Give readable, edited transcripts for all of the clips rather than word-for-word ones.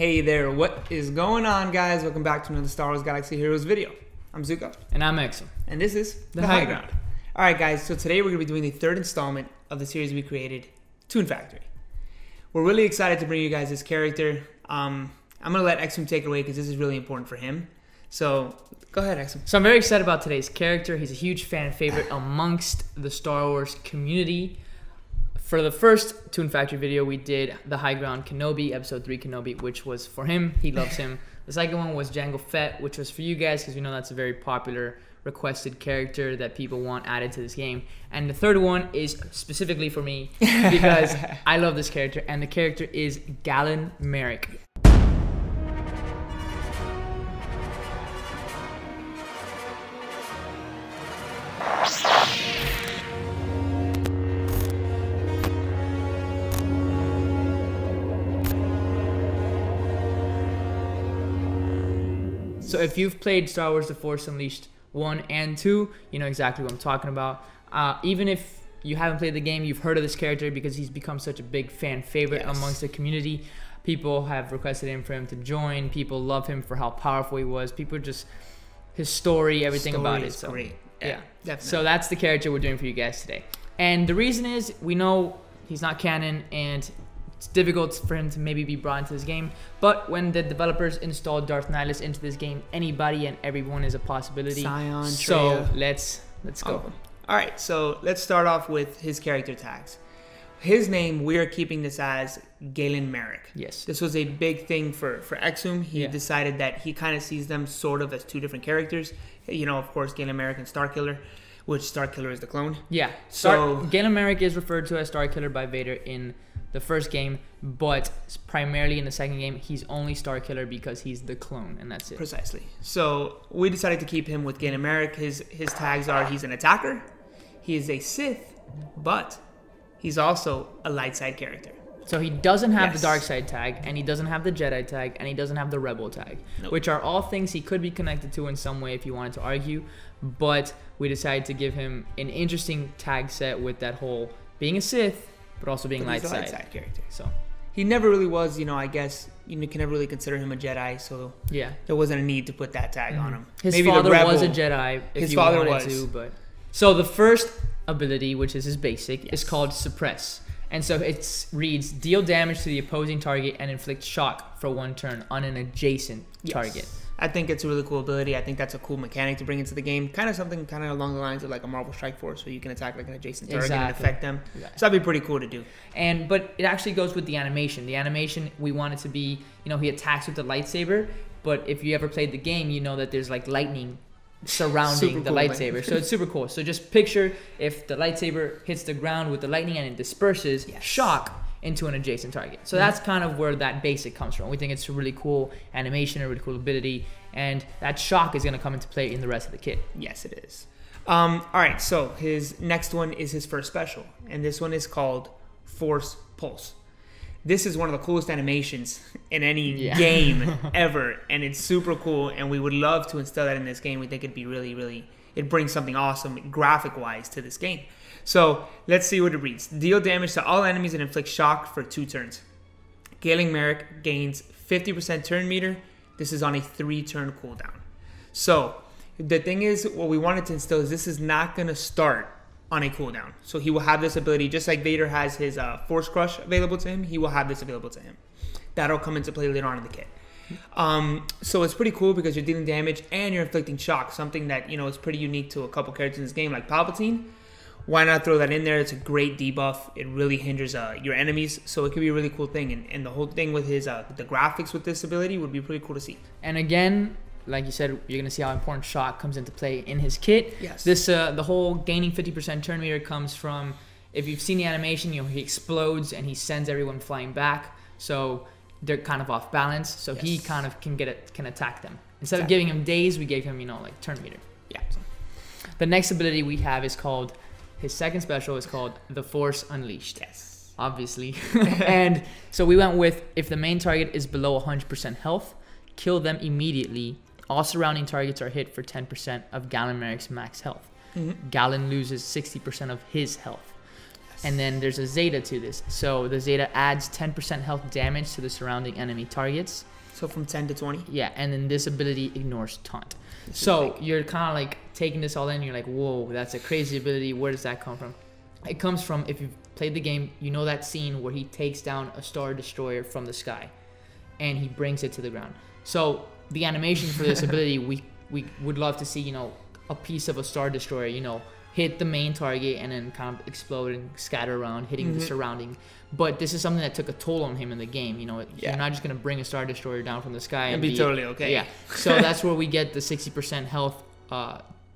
Hey there, what is going on, guys? Welcome back to another Star Wars Galaxy Heroes video. I'm Zuko. And I'm Exum. And this is The High Ground. Alright guys, so today we're going to be doing the third installment of the series we created, Toon Factory. We're really excited to bring you guys this character. I'm going to let Exum take it away because this is really important for him. So, go ahead, Exum. So I'm very excited about today's character. He's a huge fan favorite amongst the Star Wars community. For the first Toon Factory video, we did the High Ground Kenobi, episode 3 Kenobi, which was for him. He loves him. The second one was Jango Fett, which was for you guys because we know that's a very popular requested character that people want added to this game. And the third one is specifically for me because I love this character, and the character is Galen Marek. So if you've played Star Wars The Force Unleashed 1 and 2, you know exactly what I'm talking about. Even if you haven't played the game, you've heard of this character because he's become such a big fan favorite amongst the community. People have requested him for him to join. People love him for how powerful he was. People just, his story, everything about it. So great. Yeah, definitely. So that's the character we're doing for you guys today. And the reason is, we know he's not canon and it's difficult for him to maybe be brought into this game, but when the developers installed Darth Nihilus into this game, anybody and everyone is a possibility. Scion, so Traya. let's go. All right, so let's start off with his character tags. His name, we are keeping this as Galen Marek. Yes. This was a big thing for Exum. He decided that he kind of sees them sort of as two different characters. You know, of course, Galen Marek and Starkiller, which Starkiller is the clone. Yeah. So Galen Marek is referred to as Starkiller by Vader in the first game, but primarily in the second game, he's only Starkiller because he's the clone, and that's it. Precisely. So we decided to keep him with Galen Marek. His tags are: he's an attacker, he is a Sith, but he's also a light side character. So he doesn't have the dark side tag, and he doesn't have the Jedi tag, and he doesn't have the Rebel tag, which are all things he could be connected to in some way if you wanted to argue. But we decided to give him an interesting tag set with that whole being a Sith, but also being light side character. So he never really was, you know, I guess you can never really consider him a Jedi, so yeah, there wasn't a need to put that tag on him. His father was a Jedi if you wanted to, but so the first ability, which is his basic, is called Suppress. And so it reads, deal damage to the opposing target and inflict shock for 1 turn on an adjacent target. I think it's a really cool ability. I think that's a cool mechanic to bring into the game. Kind of something kind of along the lines of like a Marvel Strike Force, where you can attack like an adjacent target and affect them. So that'd be pretty cool to do. But it actually goes with the animation. The animation, we want it to be, you know, he attacks with the lightsaber, but if you ever played the game, you know that there's like lightning surrounding the lightsaber. So it's super cool. So just picture if the lightsaber hits the ground with the lightning and it disperses shock into an adjacent target. So that's kind of where that basic comes from. We think it's a really cool animation, a really cool ability, and that shock is going to come into play in the rest of the kit. Yes, it is. All right, so his next one is his first special, and this one is called Force Pulse. This is one of the coolest animations in any game ever, and it's super cool, and we would love to instill that in this game. We think it'd be really, it brings something awesome graphic-wise to this game. So let's see what it reads. Deal damage to all enemies and inflict shock for 2 turns. Galen Marek gains 50% turn meter. This is on a 3-turn cooldown. So the thing is, what we wanted to instill is this is not going to start on a cooldown. So he will have this ability, just like Vader has his Force Crush available to him, he will have this available to him. That'll come into play later on in the kit. So it's pretty cool because you're dealing damage and you're inflicting shock, something that, you know, is pretty unique to a couple characters in this game, like Palpatine. Why not throw that in there? It's a great debuff. It really hinders your enemies, so it could be a really cool thing. And the whole thing with his the graphics with this ability would be pretty cool to see. And again, like you said, you're gonna see how important shock comes into play in his kit. Yes. This the whole gaining 50% turn meter comes from, if you've seen the animation, you know, he explodes and he sends everyone flying back, so they're kind of off balance. So he kind of can attack them. Instead of giving him daze, we gave him, you know, like turn meter. Yeah. So the next ability we have is called, his second special is called The Force Unleashed. Yes. Obviously. And so we went with, if the main target is below 100% health, kill them immediately. All surrounding targets are hit for 10% of Galen Marek's max health. Galen loses 60% of his health. And then there's a Zeta to this. So the Zeta adds 10% health damage to the surrounding enemy targets. So from 10 to 20? Yeah, and then this ability ignores taunt. So you're kind of like taking this all in. You're like, whoa, that's a crazy ability. Where does that come from? It comes from, if you've played the game, you know that scene where he takes down a Star Destroyer from the sky and he brings it to the ground. So the animation for this ability, we would love to see, you know, a piece of a Star Destroyer, you know, hit the main target and then kind of explode and scatter around, hitting the surrounding. But this is something that took a toll on him in the game. You know, you're not just going to bring a Star Destroyer down from the sky and be totally okay. Yeah. So that's where we get the 60% health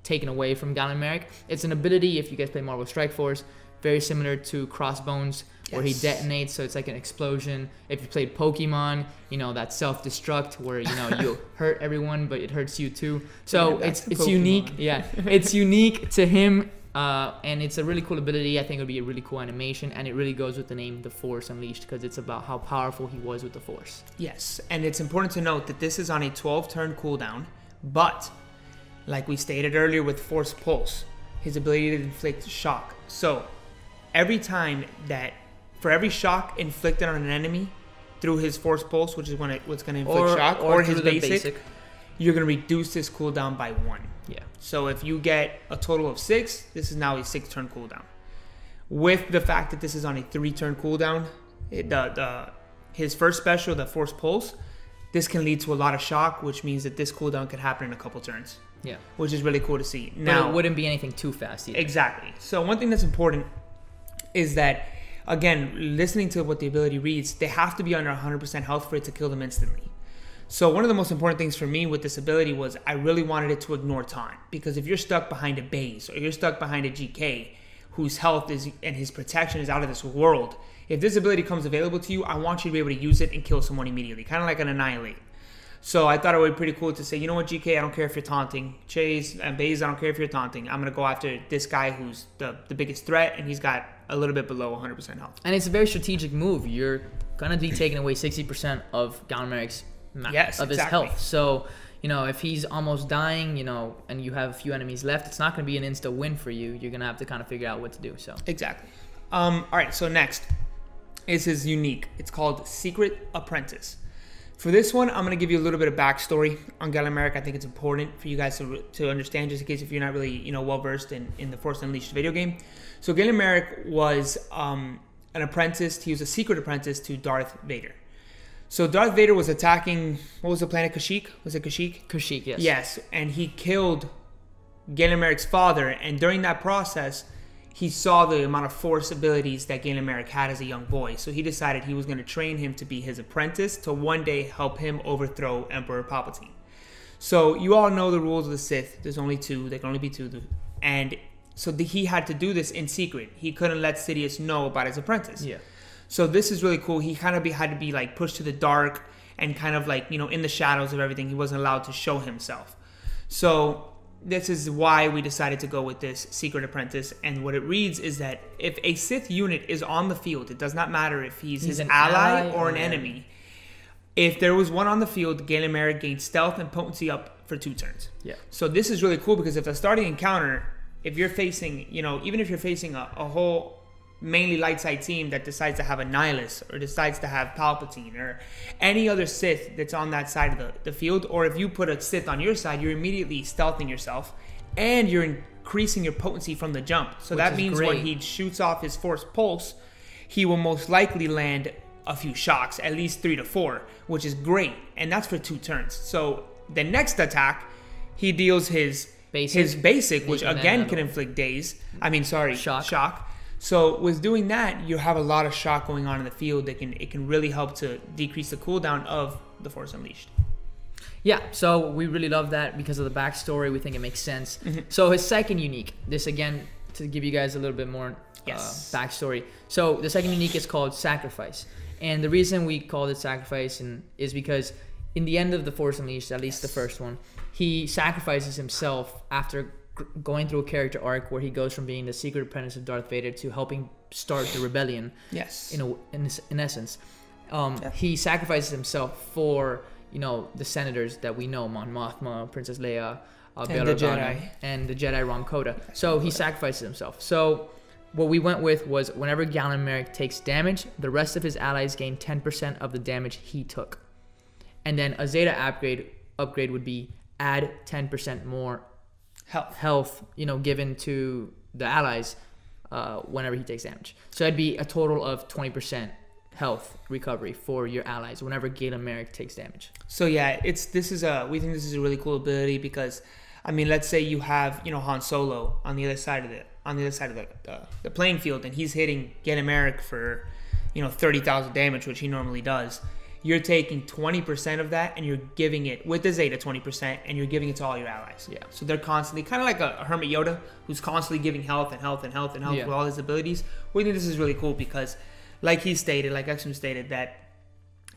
taken away from Galen Marek. It's an ability, if you guys play Marvel Strike Force, very similar to Crossbones, where he detonates, so it's like an explosion. If you played Pokemon, you know, that self-destruct where, you know, you hurt everyone, but it hurts you too. So it's unique. Yeah, it's unique to him, and it's a really cool ability. I think it would be a really cool animation, and it really goes with the name The Force Unleashed, because it's about how powerful he was with the Force. Yes, and it's important to note that this is on a 12-turn cooldown, but like we stated earlier with Force Pulse, his ability to inflict shock. So every time that, for every shock inflicted on an enemy through his Force Pulse, which is what's going to inflict shock, or his basic, you're going to reduce this cooldown by 1. Yeah. So if you get a total of 6, this is now a 6-turn cooldown. With the fact that this is on a 3-turn cooldown, his first special, the Force Pulse, this can lead to a lot of shock, which means that this cooldown could happen in a couple turns. Yeah. Which is really cool to see. Now, but it wouldn't be anything too fast either. Exactly. So one thing that's important is that, again, listening to what the ability reads, they have to be under 100% health for it to kill them instantly. So one of the most important things for me with this ability was I really wanted it to ignore taunt. Because if you're stuck behind a base, or you're stuck behind a GK whose health is and his protection is out of this world, if this ability comes available to you, I want you to be able to use it and kill someone immediately. Kind of like an Annihilate. So I thought it would be pretty cool to say, you know what, GK, I don't care if you're taunting. Chase and Baze, I don't care if you're taunting. I'm going to go after this guy who's the biggest threat, and he's got a little bit below 100% health. And it's a very strategic move. You're going to be taking away 60% of Galen Marek's his health. So, you know, if he's almost dying, you know, and you have a few enemies left, it's not going to be an insta win for you. You're going to have to kind of figure out what to do. So exactly. All right, so next is his unique. It's called Secret Apprentice. For this one, I'm going to give you a little bit of backstory on Galen Marek. I think it's important for you guys to understand, just in case if you're not really, you know, well-versed in the Force Unleashed video game. So Galen Marek was an apprentice. He was a secret apprentice to Darth Vader. So Darth Vader was attacking, what was the planet, Kashyyyk? Was it Kashyyyk? Kashyyyk, yes. Yes, and he killed Galen Marek's father, and during that process, he saw the amount of Force abilities that Galen Marek had as a young boy. So he decided he was going to train him to be his apprentice to one day help him overthrow Emperor Palpatine. So you all know the rules of the Sith. There's only 2. There can only be 2. And so he had to do this in secret. He couldn't let Sidious know about his apprentice. Yeah. So this is really cool. He kind of had to be like pushed to the dark and kind of like, you know, in the shadows of everything. He wasn't allowed to show himself. So this is why we decided to go with this secret apprentice. And what it reads is that if a Sith unit is on the field, it does not matter if he's his ally or an enemy. If there was one on the field, Galen Marek gained stealth and potency up for 2 turns. Yeah. So this is really cool because if the starting encounter, if you're facing, you know, even if you're facing a whole mainly light side team that decides to have a Nihilus or decides to have Palpatine or any other Sith that's on that side of the field, or if you put a Sith on your side, you're immediately stealthing yourself and you're increasing your potency from the jump. So that means when he shoots off his Force Pulse, he will most likely land a few shocks, at least 3 to 4, which is great. And that's for 2 turns. So the next attack, he deals his basic, which again can inflict shock. So with doing that, you have a lot of shock going on in the field. It can really help to decrease the cooldown of the Force Unleashed. Yeah, so we really love that because of the backstory. We think it makes sense. So his second unique, this again, to give you guys a little bit more backstory. So the second unique is called Sacrifice. And the reason we called it Sacrifice is because in the end of the Force Unleashed, at least the first one, he sacrifices himself after going through a character arc where he goes from being the secret apprentice of Darth Vader to helping start the rebellion. Yes. In essence, he sacrifices himself for, you know, the senators that we know, Mon Mothma, Princess Leia, and the Jedi Ram Koda. So he sacrifices himself. So what we went with was whenever Galen Marek takes damage, the rest of his allies gain 10% of the damage he took. And then a Zeta upgrade would be add 10% more health, given to the allies whenever he takes damage. So that'd be a total of 20% health recovery for your allies whenever Galen Marek takes damage. So yeah, we think this is a really cool ability because, I mean, let's say you have Han Solo on the other side of the playing field, and he's hitting Galen Marek for 30,000 damage, which he normally does. You're taking 20% of that, and you're giving it with the Zeta 20%, and you're giving it to all your allies. Yeah. So they're constantly kind of like a Hermit Yoda who's constantly giving health and health and health and health with all his abilities. We think this is really cool because, like Exum stated, that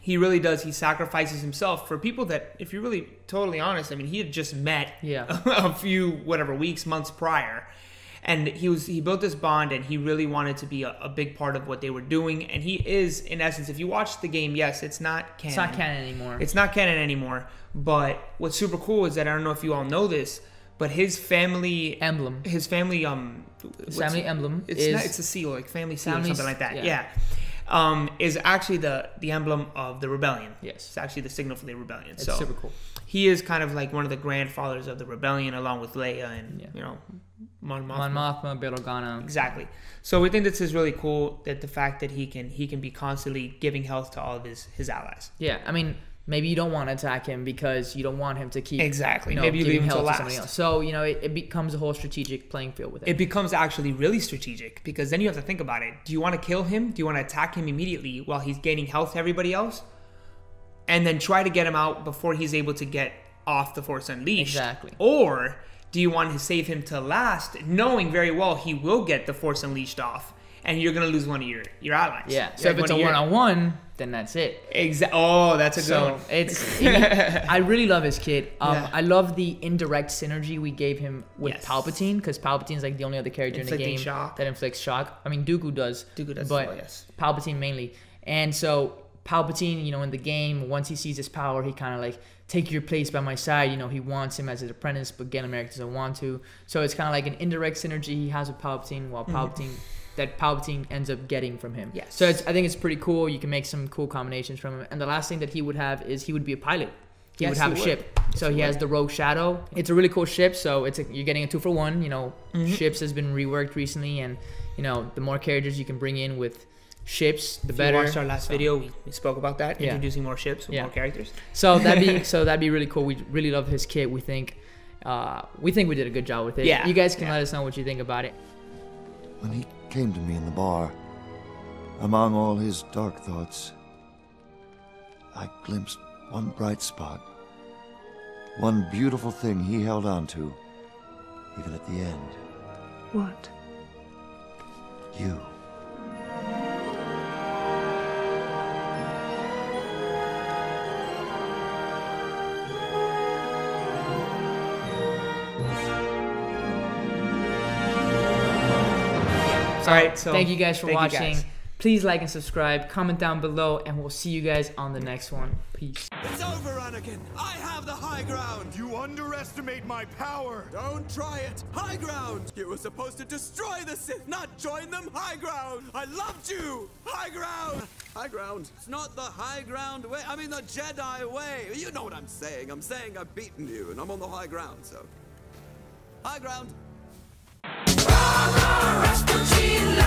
he really does. He sacrifices himself for people that, if you're really totally honest, I mean, he had just met a few weeks, months prior. And he built this bond, and he really wanted to be a big part of what they were doing. And he is, in essence, if you watch the game, yes, it's not canon. It's not canon anymore. It's not canon anymore. But what's super cool is that, I don't know if you all know this, but his family emblem. It's a seal, like family seal or something like that. Yeah. Is actually the emblem of the rebellion. Yes. It's actually the signal for the rebellion. It's super cool. He is kind of like one of the grandfathers of the rebellion, along with Leia and Mon Mothma, Bail Organa. Exactly. So we think this is really cool, that the fact that he can be constantly giving health to all of his allies. Yeah, I mean, maybe you don't want to attack him because you don't want him to keep maybe you leave him to last. Somebody else. So it becomes a whole strategic playing field with it. It becomes actually really strategic because then you have to think about it. Do you want to kill him? Do you want to attack him immediately while he's gaining health to everybody else, and then try to get him out before he's able to get off the Force Unleashed? Exactly. Or do you want to save him to last, knowing very well he will get the Force Unleashed off, and you're going to lose one of your allies? Yeah. So if it's a one-on-one, then that's it. Oh, that's a good one. I really love his kit. I love the indirect synergy we gave him with Palpatine, because Palpatine's like the only other character in the game that inflicts shock. I mean, Dooku does, but as well, yes. Palpatine mainly. And so Palpatine, in the game, once he sees his power, he kind of like, take your place by my side. He wants him as his apprentice, but Galen Marek doesn't want to. So it's kind of like an indirect synergy he has with Palpatine, while Palpatine ends up getting from him. Yes. So I think it's pretty cool. You can make some cool combinations from him. And the last thing that he would have is he would be a pilot. He would have a ship. So he has the Rogue Shadow. It's a really cool ship. So you're getting a 2-for-1. Ships has been reworked recently, and the more characters you can bring in with ships, the better. If you watched our last video, we spoke about that, introducing more ships with more characters. So that'd be really cool. We really love his kit. We think we did a good job with it. Yeah. You guys can let us know what you think about it. When he came to me in the bar, among all his dark thoughts, I glimpsed one bright spot, one beautiful thing he held on to, even at the end. What? You. All right, so thank you guys for watching. Please like and subscribe, comment down below, and we'll see you guys on the next one. Peace. It's over, Anakin. I have the high ground. You underestimate my power. Don't try it. High ground. You were supposed to destroy the Sith, not join them. High ground. I loved you. High ground. High ground. It's not the high ground way. I mean the Jedi way. You know what I'm saying. I'm saying I've beaten you, and I'm on the high ground, so. High ground. Rasputin